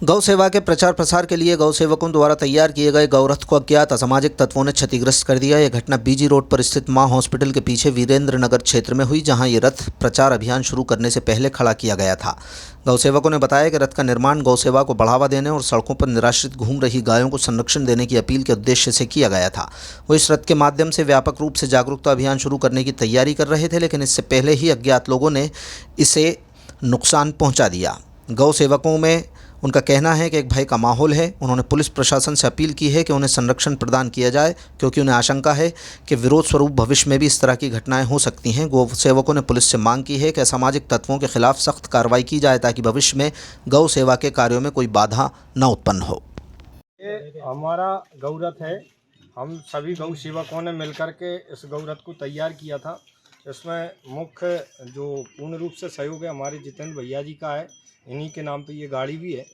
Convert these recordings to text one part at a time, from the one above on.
गौ सेवा के प्रचार प्रसार के लिए गौ सेवकों द्वारा तैयार किए गए गौरथ को अज्ञात असामाजिक तत्वों ने क्षतिग्रस्त कर दिया। यह घटना बीजी रोड पर स्थित मां हॉस्पिटल के पीछे वीरेंद्र नगर क्षेत्र में हुई, जहां ये रथ प्रचार अभियान शुरू करने से पहले खड़ा किया गया था। गौ सेवकों ने बताया कि रथ का निर्माण गौ सेवा को बढ़ावा देने और सड़कों पर निराश्रित घूम रही गायों को संरक्षण देने की अपील के उद्देश्य से किया गया था। वो इस रथ के माध्यम से व्यापक रूप से जागरूकता अभियान शुरू करने की तैयारी कर रहे थे, लेकिन इससे पहले ही अज्ञात लोगों ने इसे नुकसान पहुंचा दिया। गौ सेवकों में उनका कहना है कि एक भय का माहौल है। उन्होंने पुलिस प्रशासन से अपील की है कि उन्हें संरक्षण प्रदान किया जाए, क्योंकि उन्हें आशंका है कि विरोध स्वरूप भविष्य में भी इस तरह की घटनाएं हो सकती हैं। गौ सेवकों ने पुलिस से मांग की है कि असामाजिक तत्वों के खिलाफ सख्त कार्रवाई की जाए, ताकि भविष्य में गौ सेवा के कार्यों में कोई बाधा न उत्पन्न हो। ये हमारा गौरथ है। हम सभी गौ सेवकों ने मिलकर के इस गौरथ को तैयार किया था। इसमें मुख्य जो पूर्ण रूप से सहयोग है हमारे जितेंद्र भैया जी का है। इन्हीं के नाम पे ये गाड़ी भी है।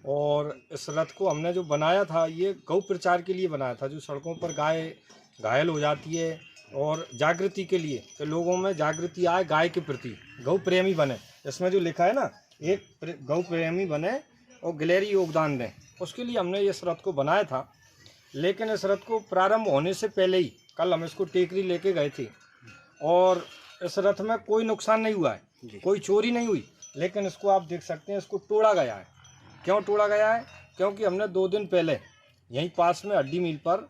और इस रथ को हमने जो बनाया था ये गौ प्रचार के लिए बनाया था। जो सड़कों पर गाय घायल हो जाती है और जागृति के लिए, कि लोगों में जागृति आए गाय के प्रति, गौ प्रेमी बने। इसमें जो लिखा है ना, एक गौ प्रेमी बने और गिलहरी योगदान दें, उसके लिए हमने इस रथ को बनाया था। लेकिन इस रथ को प्रारंभ होने से पहले ही कल हम इसको टेकरी लेके गए थे और इस रथ में कोई नुकसान नहीं हुआ है, कोई चोरी नहीं हुई। लेकिन इसको आप देख सकते हैं, इसको तोड़ा गया है। क्यों तोड़ा गया है? क्योंकि हमने 2 दिन पहले यहीं पास में हड्डी मिल पर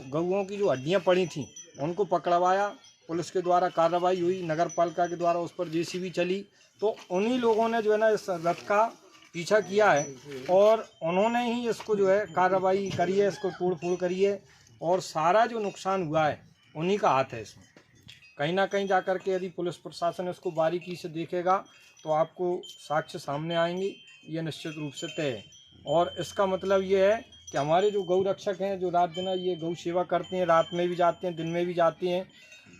गौओं की जो हड्डियां पड़ी थीं उनको पकड़वाया। पुलिस के द्वारा कार्रवाई हुई, नगर पालिका के द्वारा उस पर जेसीबी चली। तो उन्हीं लोगों ने जो है ना इस रथ का पीछा किया है और उन्होंने ही इसको जो है कार्रवाई करी है, इसको तोड़ फोड़ करी है। और सारा जो नुकसान हुआ है उन्हीं का हाथ है इसमें। कहीं ना कहीं जाकर के यदि पुलिस प्रशासन इसको बारीकी से देखेगा तो आपको साक्ष्य सामने आएंगे, ये निश्चित रूप से तय है। और इसका मतलब ये है कि हमारे जो गौ रक्षक हैं, जो रात दिन ये गौ सेवा करते हैं, रात में भी जाते हैं, दिन में भी जाते हैं,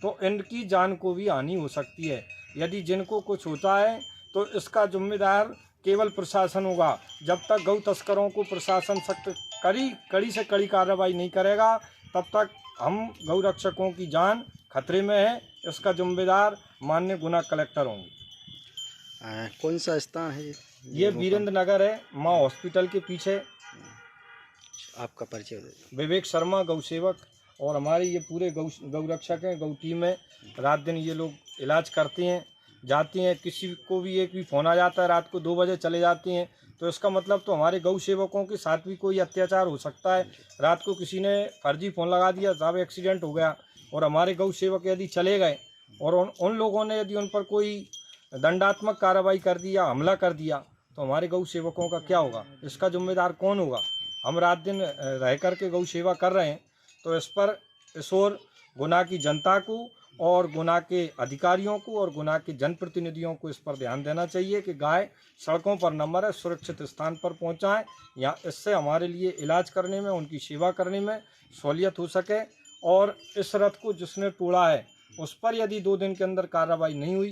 तो इनकी जान को भी हानि हो सकती है। यदि जिनको कुछ होता है तो इसका जिम्मेदार केवल प्रशासन होगा। जब तक गौ तस्करों को प्रशासन सख्त कड़ी से कड़ी कार्रवाई नहीं करेगा, तब तक हम गौ रक्षकों की जान खतरे में है। इसका जिम्मेदार माननीय गुना कलेक्टर होंगे। कौन सा स्थान है ये वीरेंद्र नगर है, माँ हॉस्पिटल के पीछे। आपका परिचय? विवेक शर्मा, गौ सेवक। और हमारे ये पूरे गौ रक्षक हैं, गौ टीम है। रात दिन ये लोग इलाज करते हैं, जाते हैं। किसी को भी एक भी फ़ोन आ जाता है, रात को 2 बजे चले जाते हैं, तो इसका मतलब तो हमारे गौ सेवकों के साथ भी कोई अत्याचार हो सकता है। रात को किसी ने फर्जी फ़ोन लगा दिया, साहब एक्सीडेंट हो गया, और हमारे गौ सेवक यदि चले गए और उन लोगों ने यदि उन पर कोई दंडात्मक कार्रवाई कर दी या हमला कर दिया, तो हमारे गौ सेवकों का क्या होगा? इसका जिम्मेदार कौन होगा? हम रात दिन रह कर के गौ सेवा कर रहे हैं, तो इस पर इस ओर गुना की जनता को और गुना के अधिकारियों को और गुना के जनप्रतिनिधियों को इस पर ध्यान देना चाहिए कि गाय सड़कों पर न मरे, सुरक्षित स्थान पर पहुंचाएं, या इससे हमारे लिए इलाज करने में, उनकी सेवा करने में सहूलियत हो सके। और इस रथ को जिसने तोड़ा है उस पर यदि 2 दिन के अंदर कार्रवाई नहीं हुई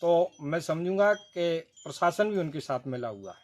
तो मैं समझूंगा कि प्रशासन भी उनके साथ मिला हुआ है।